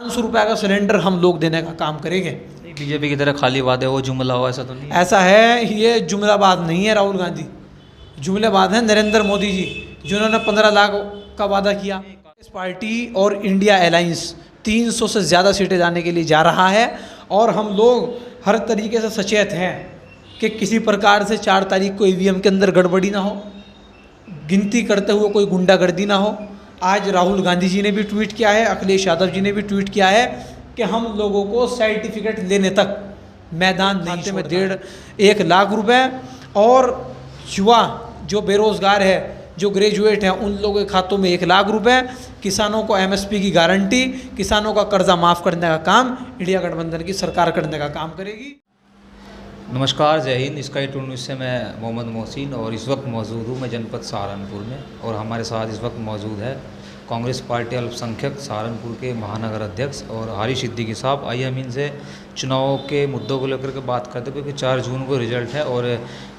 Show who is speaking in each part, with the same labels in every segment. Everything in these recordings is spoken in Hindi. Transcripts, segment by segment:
Speaker 1: 500 रुपये का सिलेंडर हम लोग देने का काम करेंगे।
Speaker 2: बीजेपी की तरह खाली वादे हो, जुमला हो, ऐसा तो नहीं है?
Speaker 1: ऐसा है, ये जुमलाबाद नहीं है राहुल गांधी, जुमलेबाज है नरेंद्र मोदी जी, जिन्होंने 15 लाख का वादा किया। कांग्रेस पार्टी और इंडिया अलायंस 300 से ज़्यादा सीटें जाने के लिए जा रहा है और हम लोग हर तरीके से सचेत हैं कि किसी प्रकार से 4 तारीख को ईवीएम के अंदर गड़बड़ी ना हो, गिनती करते हुए कोई गुंडागर्दी ना हो। आज राहुल गांधी जी ने भी ट्वीट किया है, अखिलेश यादव जी ने भी ट्वीट किया है कि हम लोगों को सर्टिफिकेट लेने तक मैदान नहीं छोड़ना। 1.5 लाख रुपए और युवा जो बेरोज़गार है, जो ग्रेजुएट हैं, उन लोगों के खातों में 1 लाख रुपए, किसानों को एमएसपी की गारंटी, किसानों का कर्जा माफ़ करने का काम इंडिया गठबंधन की सरकार करने का काम करेगी।
Speaker 2: नमस्कार, जय हिंद। स्काई टू न्यूज़ से मैं मोहम्मद मोहसिन और इस वक्त मौजूद हूँ मैं जनपद सहारनपुर में, और हमारे साथ इस वक्त मौजूद है कांग्रेस पार्टी अल्पसंख्यक सहारनपुर के महानगर अध्यक्ष और हारिस सिद्दीकी साहब। आइए हम इनसे चुनाव के मुद्दों को लेकर के बात करते हैं, क्योंकि 4 जून को रिजल्ट है और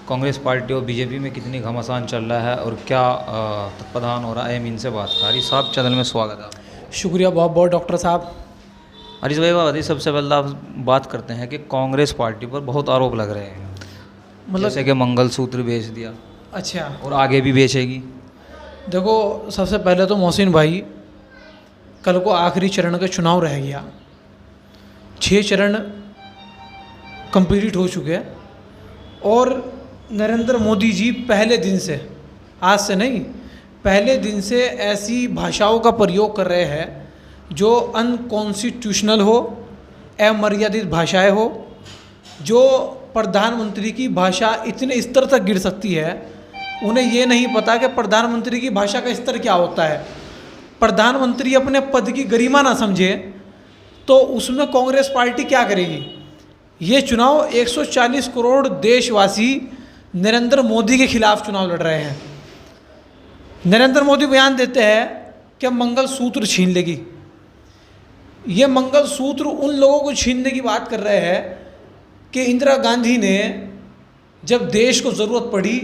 Speaker 2: कांग्रेस पार्टी और बीजेपी में कितनी घमासान चल रहा है और क्या तत्पदान हो रहा है, हम इनसे बात करें। हारिस साहब, चैनल में स्वागत है।
Speaker 1: शुक्रिया बहुत बहुत डॉक्टर साहब।
Speaker 2: हरीश भाई, बताइए, सबसे पहले आप बात करते हैं कि कांग्रेस पार्टी पर बहुत आरोप लग रहे हैं, मतलब जैसे कि मंगलसूत्र बेच दिया,
Speaker 1: अच्छा,
Speaker 2: और आगे भी बेचेगी।
Speaker 1: देखो, सबसे पहले तो मोहसिन भाई, कल को आखिरी चरण का चुनाव रह गया, 6 चरण कंप्लीट हो चुके हैं और नरेंद्र मोदी जी पहले दिन से, आज से नहीं, पहले दिन से ऐसी भाषाओं का प्रयोग कर रहे हैं जो अनकॉन्स्टिट्यूशनल हो, अमर्यादित भाषाएं हो, जो प्रधानमंत्री की भाषा इतने स्तर तक गिर सकती है। उन्हें ये नहीं पता कि प्रधानमंत्री की भाषा का स्तर क्या होता है। प्रधानमंत्री अपने पद की गरिमा ना समझे तो उसमें कांग्रेस पार्टी क्या करेगी। ये चुनाव 140 करोड़ देशवासी नरेंद्र मोदी के खिलाफ चुनाव लड़ रहे हैं। नरेंद्र मोदी बयान देते हैं कि मंगलसूत्र छीन लेगी। ये मंगलसूत्र उन लोगों को छीनने की बात कर रहे हैं कि इंदिरा गांधी ने जब देश को ज़रूरत पड़ी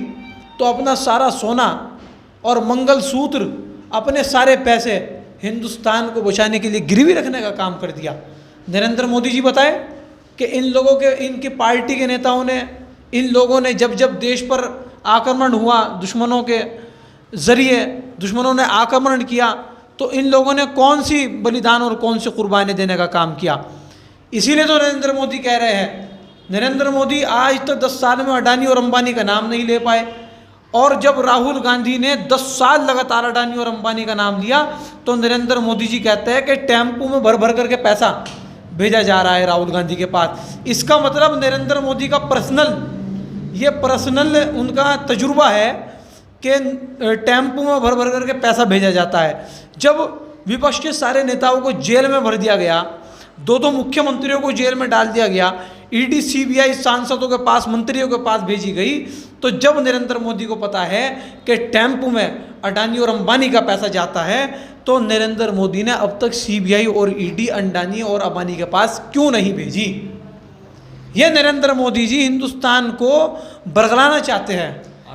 Speaker 1: तो अपना सारा सोना और मंगलसूत्र, अपने सारे पैसे हिंदुस्तान को बचाने के लिए गिरवी रखने का काम कर दिया। नरेंद्र मोदी जी बताए कि इन लोगों के, इनकी पार्टी के नेताओं ने, इन लोगों ने जब जब देश पर आक्रमण हुआ, दुश्मनों के ज़रिए दुश्मनों ने आक्रमण किया, तो इन लोगों ने कौन सी बलिदान और कौन सी कुर्बानी देने का काम किया। इसीलिए तो नरेंद्र मोदी कह रहे हैं, नरेंद्र मोदी आज तक 10 साल में अडानी और अंबानी का नाम नहीं ले पाए, और जब राहुल गांधी ने 10 साल लगातार अडानी और अंबानी का नाम लिया तो नरेंद्र मोदी जी कहते हैं कि टेम्पो में भर भर करके पैसा भेजा जा रहा है राहुल गांधी के पास। इसका मतलब नरेंद्र मोदी का पर्सनल उनका तजुर्बा है कि टेम्पो में भर भर करके पैसा भेजा जाता है। जब विपक्ष के सारे नेताओं को जेल में भर दिया गया, 2 मुख्यमंत्रियों को जेल में डाल दिया गया, ईडी सीबीआई सांसदों के पास, मंत्रियों के पास भेजी गई, तो जब नरेंद्र मोदी को पता है कि टेम्पो में अडानी और अंबानी का पैसा जाता है, तो नरेंद्र मोदी ने अब तक सीबीआई और ईडी अडानी और अंबानी के पास क्यों नहीं भेजी। ये नरेंद्र मोदी जी हिंदुस्तान को बरगलाना चाहते हैं।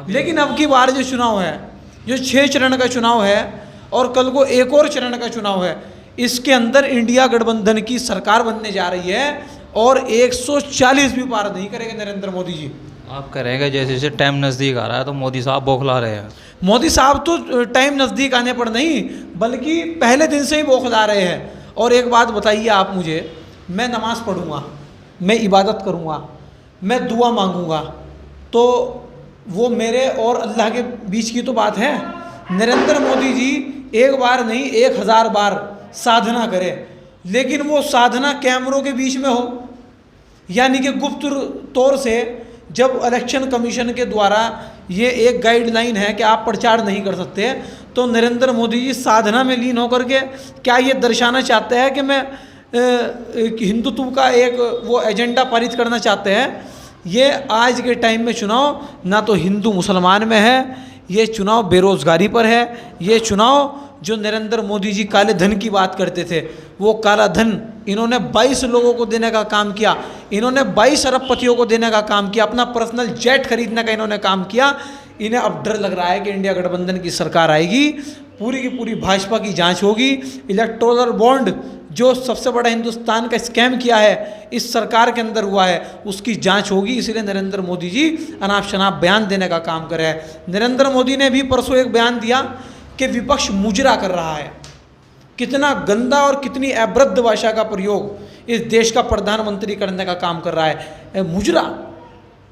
Speaker 1: लेकिन अब की बार जो चुनाव है, जो 6 चरण का चुनाव है और कल को एक और चरण का चुनाव है, इसके अंदर इंडिया गठबंधन की सरकार बनने जा रही है और 140 भी पार नहीं करेंगे नरेंद्र मोदी जी।
Speaker 2: आप कह रहे हैं जैसे जैसे टाइम नज़दीक आ रहा है तो मोदी साहब बौखला रहे हैं।
Speaker 1: मोदी साहब तो टाइम नज़दीक आने पर नहीं, बल्कि पहले दिन से ही बौखला रहे हैं। और एक बात बताइए आप मुझे, मैं नमाज़ पढ़ूँगा, मैं इबादत करूँगा, मैं दुआ मांगूँगा, तो वो मेरे और अल्लाह के बीच की तो बात है। नरेंद्र मोदी जी एक बार नहीं 1000 बार साधना करें, लेकिन वो साधना कैमरों के बीच में हो, यानी कि गुप्त तौर से। जब इलेक्शन कमीशन के द्वारा ये एक गाइडलाइन है कि आप प्रचार नहीं कर सकते, तो नरेंद्र मोदी जी साधना में लीन होकर के क्या ये दर्शाना चाहते हैं कि मैं हिंदुत्व का एक वो एजेंडा पारित करना चाहते हैं। ये आज के टाइम में चुनाव ना तो हिंदू मुसलमान में है, ये चुनाव बेरोज़गारी पर है। ये चुनाव जो नरेंद्र मोदी जी काले धन की बात करते थे, वो काला धन इन्होंने 22 लोगों को देने का काम किया, इन्होंने 22 अरबपतियों को देने का काम किया, अपना पर्सनल जेट खरीदने का इन्होंने काम किया। इन्हें अब डर लग रहा है कि इंडिया गठबंधन की सरकार आएगी, पूरी की पूरी भाजपा की जांच होगी, इलेक्टोरल बॉन्ड जो सबसे बड़ा हिंदुस्तान का स्कैम किया है इस सरकार के अंदर हुआ है, उसकी जांच होगी। इसलिए नरेंद्र मोदी जी अनाप शनाप बयान देने का काम कर रहे हैं। नरेंद्र मोदी ने भी परसों एक बयान दिया कि विपक्ष मुजरा कर रहा है। कितना गंदा और कितनी अभद्र भाषा का प्रयोग इस देश का प्रधानमंत्री करने का काम कर रहा है। मुजरा,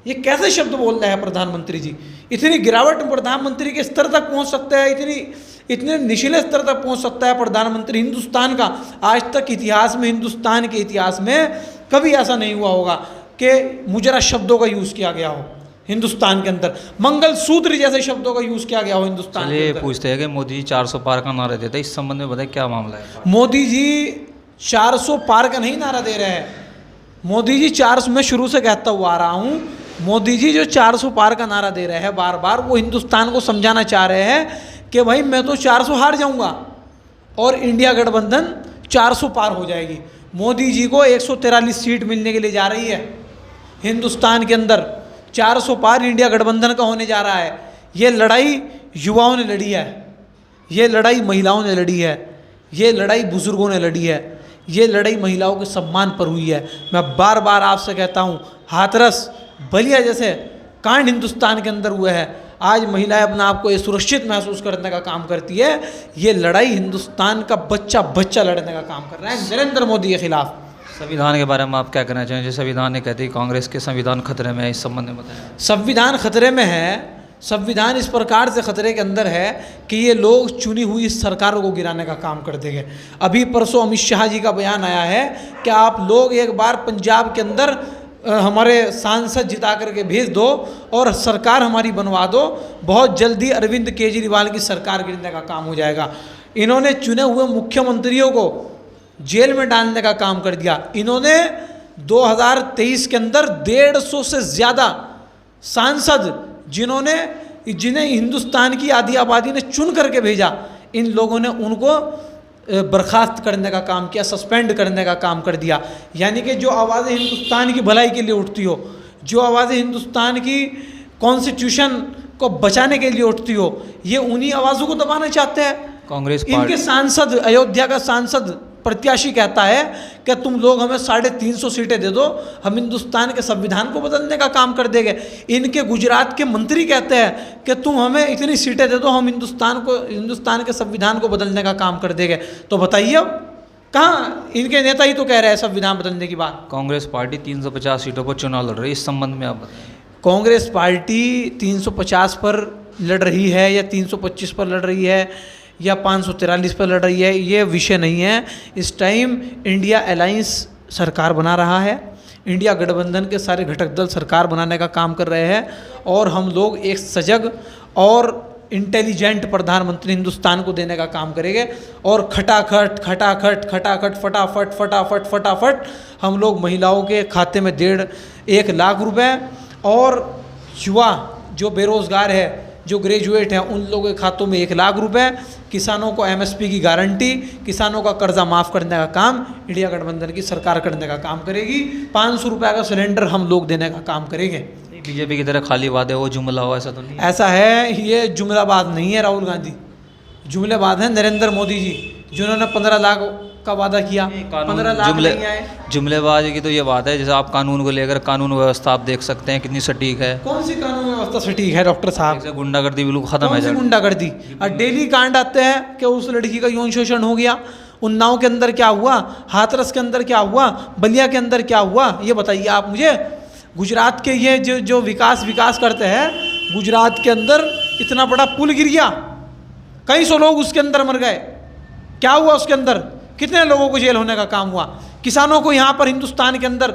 Speaker 1: ये कैसे शब्द बोल रहे हैं प्रधानमंत्री जी? इतनी गिरावट प्रधानमंत्री के स्तर तक पहुंच सकता है, इतने निचले स्तर तक पहुंच सकता है प्रधानमंत्री हिंदुस्तान का। आज तक इतिहास में, हिंदुस्तान के इतिहास में कभी ऐसा नहीं हुआ होगा कि मुजरा शब्दों का यूज़ किया गया हो हिंदुस्तान के अंदर, मंगलसूत्र जैसे शब्दों का यूज़ किया गया हो हिंदुस्तान के अंदर।
Speaker 2: पूछते हैं कि मोदी जी 400 पार का नारा देते हैं, इस संबंध में बताएं क्या मामला है?
Speaker 1: मोदी जी 400 पार का नहीं नारा दे रहे हैं। मोदी जी 400, मैं शुरू से कहता हुआ आ रहा हूँ, मोदी जी जो 400 पार का नारा दे रहे हैं बार बार, वो हिंदुस्तान को समझाना चाह रहे हैं कि भाई मैं तो 400 हार जाऊंगा और इंडिया गठबंधन 400 पार हो जाएगी। मोदी जी को 143 सीट मिलने के लिए जा रही है हिंदुस्तान के अंदर। 400 पार इंडिया गठबंधन का होने जा रहा है। ये लड़ाई युवाओं ने लड़ी है, ये लड़ाई महिलाओं ने लड़ी है, ये लड़ाई बुजुर्गों ने लड़ी है, ये लड़ाई महिलाओं के सम्मान पर हुई है। मैं बार बार आपसे कहता हूँ, हाथरस, बलिया जैसे कांड हिंदुस्तान के अंदर हुए हैं। आज महिलाएं अपना आप को ये सुरक्षित महसूस करने का काम करती है। ये लड़ाई हिंदुस्तान का बच्चा बच्चा लड़ने का काम कर रहा है नरेंद्र मोदी के खिलाफ।
Speaker 2: संविधान के बारे में आप क्या कहना चाहेंगे? संविधान ने कहती है कांग्रेस के संविधान खतरे में है, इस संबंध में बताएं।
Speaker 1: संविधान खतरे में है। संविधान इस प्रकार से खतरे के अंदर है कि ये लोग चुनी हुई सरकारों को गिराने का काम कर देंगे। अभी परसों अमित शाह जी का बयान आया है कि आप लोग एक बार पंजाब के अंदर हमारे सांसद जिता करके भेज दो और सरकार हमारी बनवा दो, बहुत जल्दी अरविंद केजरीवाल की सरकार गिरने का काम हो जाएगा। इन्होंने चुने हुए मुख्यमंत्रियों को जेल में डालने का काम कर दिया। इन्होंने 2023 के अंदर 150 से ज़्यादा सांसद जिन्हें हिंदुस्तान की आधी आबादी ने चुन करके भेजा, इन लोगों ने उनको बर्खास्त करने का काम किया, सस्पेंड करने का काम कर दिया। यानी कि जो आवाज़ें हिंदुस्तान की भलाई के लिए उठती हो, जो आवाज़ें हिंदुस्तान की कॉन्स्टिट्यूशन को बचाने के लिए उठती हो, ये उन्हीं आवाज़ों को दबाना चाहते हैं
Speaker 2: कांग्रेस।
Speaker 1: इनके सांसद, अयोध्या का सांसद प्रत्याशी कहता है कि तुम लोग हमें 350 सीटें दे दो, हम हिंदुस्तान के संविधान को बदलने का काम कर देंगे। इनके गुजरात के मंत्री कहते हैं कि तुम हमें इतनी सीटें दे दो, हम हिंदुस्तान के संविधान को बदलने का काम कर देंगे। तो बताइए अब कहाँ इनके नेता ही तो कह रहे हैं संविधान बदलने की बात।
Speaker 2: कांग्रेस पार्टी 350 सीटों पर चुनाव लड़ रही है, इस संबंध में आप बताएं।
Speaker 1: कांग्रेस पार्टी 350 पर लड़ रही है या 325 पर लड़ रही है या 543 पर लड़ रही है, ये विषय नहीं है। इस टाइम इंडिया अलायंस सरकार बना रहा है, इंडिया गठबंधन के सारे घटक दल सरकार बनाने का काम कर रहे हैं और हम लोग एक सजग और इंटेलिजेंट प्रधानमंत्री हिंदुस्तान को देने का काम करेंगे। और खटाखट खटाखट खटाखट फटाफट फटाफट फटाफट हम लोग महिलाओं के खाते में 1.5 लाख रुपए और युवा जो बेरोज़गार है, जो ग्रेजुएट हैं, उन लोगों के खातों में 1 लाख रुपए, किसानों को MSP की गारंटी, किसानों का कर्जा माफ़ करने का काम इंडिया गठबंधन की सरकार करने का काम करेगी। 500 रुपये का सिलेंडर हम लोग देने का काम करेंगे।
Speaker 2: बीजेपी की तरह खाली वादे हो, जुमला हो, ऐसा तो नहीं?
Speaker 1: ऐसा है, ये जुमलाबाज नहीं है राहुल गांधी, जुमलेबाज हैं नरेंद्र मोदी जी, जिन्होंने 15 लाख का वादा किया, 15 लाख नहीं आए।
Speaker 2: जुमलेबाजी की तो ये बात है, जैसे आप कानून को लेकर कानून व्यवस्था आप देख सकते हैं कितनी सटीक है।
Speaker 1: कौन सी कानून व्यवस्था सटीक है डॉक्टर साहब?
Speaker 2: गुंडागर्दी बिल्कुल खत्म है।
Speaker 1: कौन सी गुंडागर्दी? और डेली कांड आते हैं कि उस लड़की का यौन शोषण हो गया, उन्नाव के अंदर क्या हुआ, हाथरस के अंदर क्या हुआ, बलिया के अंदर क्या हुआ, ये बताइए आप मुझे। गुजरात के ये जो विकास करते हैं, गुजरात के अंदर इतना बड़ा पुल गिर गया, कई सौ लोग उसके अंदर मर गए, क्या हुआ उसके अंदर, कितने लोगों को जेल होने का काम हुआ। किसानों को यहाँ पर हिंदुस्तान के अंदर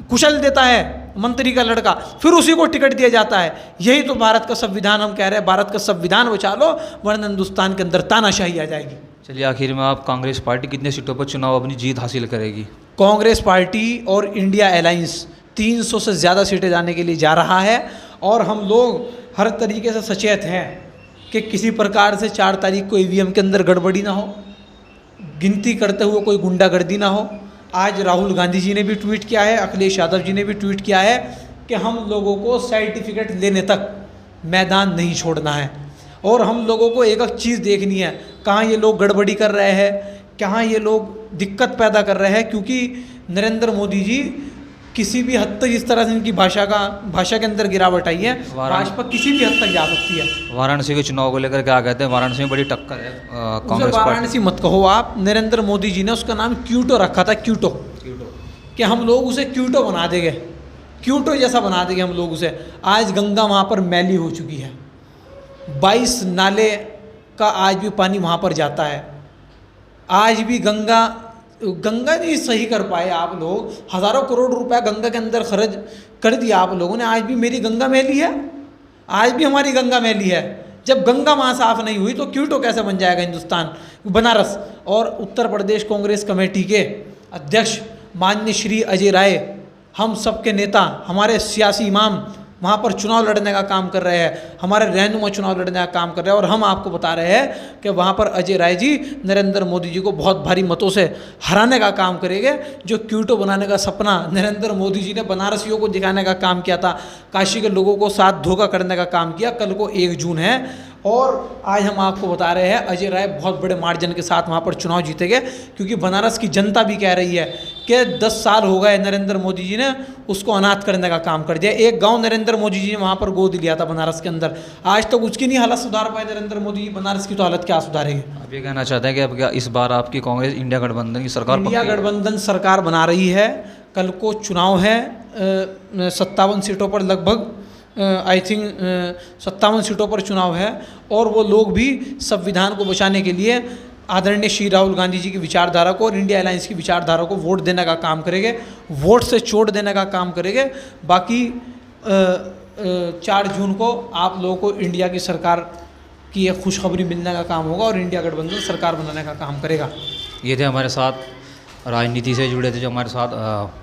Speaker 1: कुचल देता है मंत्री का लड़का, फिर उसी को टिकट दिया जाता है। यही तो भारत का संविधान, हम कह रहे हैं भारत का संविधान बचा लो वरना हिंदुस्तान के अंदर तानाशाही आ जाएगी।
Speaker 2: चलिए आखिर में आप कांग्रेस पार्टी कितने सीटों पर चुनाव अपनी जीत हासिल करेगी?
Speaker 1: कांग्रेस पार्टी और इंडिया अलायंस 300 से ज़्यादा सीटें जाने के लिए जा रहा है और हम लोग हर तरीके से सचेत हैं कि किसी प्रकार से 4 तारीख को EVM के अंदर गड़बड़ी ना हो, गिनती करते हुए कोई गुंडागर्दी ना हो। आज राहुल गांधी जी ने भी ट्वीट किया है, अखिलेश यादव जी ने भी ट्वीट किया है कि हम लोगों को सर्टिफिकेट लेने तक मैदान नहीं छोड़ना है और हम लोगों को एक एक चीज़ देखनी है, कहाँ ये लोग गड़बड़ी कर रहे हैं, कहाँ ये लोग दिक्कत पैदा कर रहे हैं, क्योंकि नरेंद्र मोदी जी किसी भी हद तक, इस तरह से इनकी भाषा के अंदर गिरावट आई है, भाजपा किसी भी हद तक जा सकती है।
Speaker 2: वाराणसी के चुनाव को लेकर क्या कहते हैं? वाराणसी में बड़ी टक्कर है कांग्रेस पार्टी।
Speaker 1: वाराणसी मत कहो आप, नरेंद्र मोदी जी ने उसका नाम क्यूटो रखा था, क्यूटो, कि हम लोग उसे क्यूटो बना देंगे, क्यूटो जैसा बना देंगे हम लोग उसे। आज गंगा वहाँ पर मैली हो चुकी है, 22 नाले का आज भी पानी वहाँ पर जाता है। आज भी गंगा नहीं सही कर पाए आप लोग, हज़ारों करोड़ रुपया गंगा के अंदर खर्च कर दिया आप लोगों ने, आज भी मेरी गंगा मैली है, आज भी हमारी गंगा मैली है। जब गंगा वहाँ साफ नहीं हुई तो क्यूटो कैसे बन जाएगा हिंदुस्तान, बनारस। और उत्तर प्रदेश कांग्रेस कमेटी के अध्यक्ष माननीय श्री अजय राय, हम सबके नेता, हमारे सियासी इमाम वहाँ पर चुनाव लड़ने का काम कर रहे हैं, हमारे रहनुमा चुनाव लड़ने का काम कर रहे हैं, और हम आपको बता रहे हैं कि वहाँ पर अजय राय जी नरेंद्र मोदी जी को बहुत भारी मतों से हराने का काम करेंगे। जो क्यूटो बनाने का सपना नरेंद्र मोदी जी ने बनारसियों को दिखाने का काम किया था, काशी के लोगों को साथ धोखा करने का काम किया। कल को 1 जून है और आज हम आपको बता रहे हैं अजय राय बहुत बड़े मार्जिन के साथ वहाँ पर चुनाव जीतेंगे, क्योंकि बनारस की जनता भी कह रही है कि 10 साल हो गए नरेंद्र मोदी जी ने उसको अनाथ करने का काम कर दिया। एक गांव नरेंद्र मोदी जी ने वहाँ पर गोद लिया था बनारस के अंदर, आज तक उसकी नहीं हालत सुधार पाए नरेंद्र मोदी जी, बनारस की तो हालत क्या सुधारेंगे? आप
Speaker 2: ये कहना चाहते हैं कि अब क्या इस बार आपकी कांग्रेस इंडिया गठबंधन की सरकार,
Speaker 1: इंडिया गठबंधन सरकार बना रही है। कल को चुनाव है, 57 सीटों पर लगभग आई थिंक 57 सीटों पर चुनाव है, और वो लोग भी संविधान को बचाने के लिए आदरणीय श्री राहुल गांधी जी की विचारधारा को और इंडिया अलायंस की विचारधारा को वोट देने का काम करेंगे, वोट से चोट देने का काम करेंगे। बाकी 4 जून को आप लोगों को इंडिया की सरकार की एक खुशखबरी मिलने का काम होगा और इंडिया गठबंधन सरकार बनाने का काम करेगा।
Speaker 2: ये थे हमारे साथ राजनीति से जुड़े थे जो हमारे साथ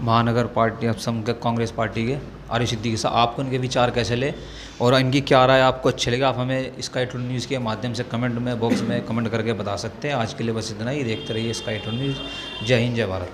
Speaker 2: महानगर पार्टी अल्पसंख्यक कांग्रेस पार्टी के आरिफ सिद्दीकी साहब। आपको इनके विचार कैसे ले और इनकी क्या राय आपको अच्छे लगे, आप हमें स्काई 2 न्यूज़ के माध्यम से कमेंट में बॉक्स में कमेंट करके बता सकते हैं। आज के लिए बस इतना ही, देखते रहिए स्काई 2 न्यूज़। जय हिंद, जय भारत।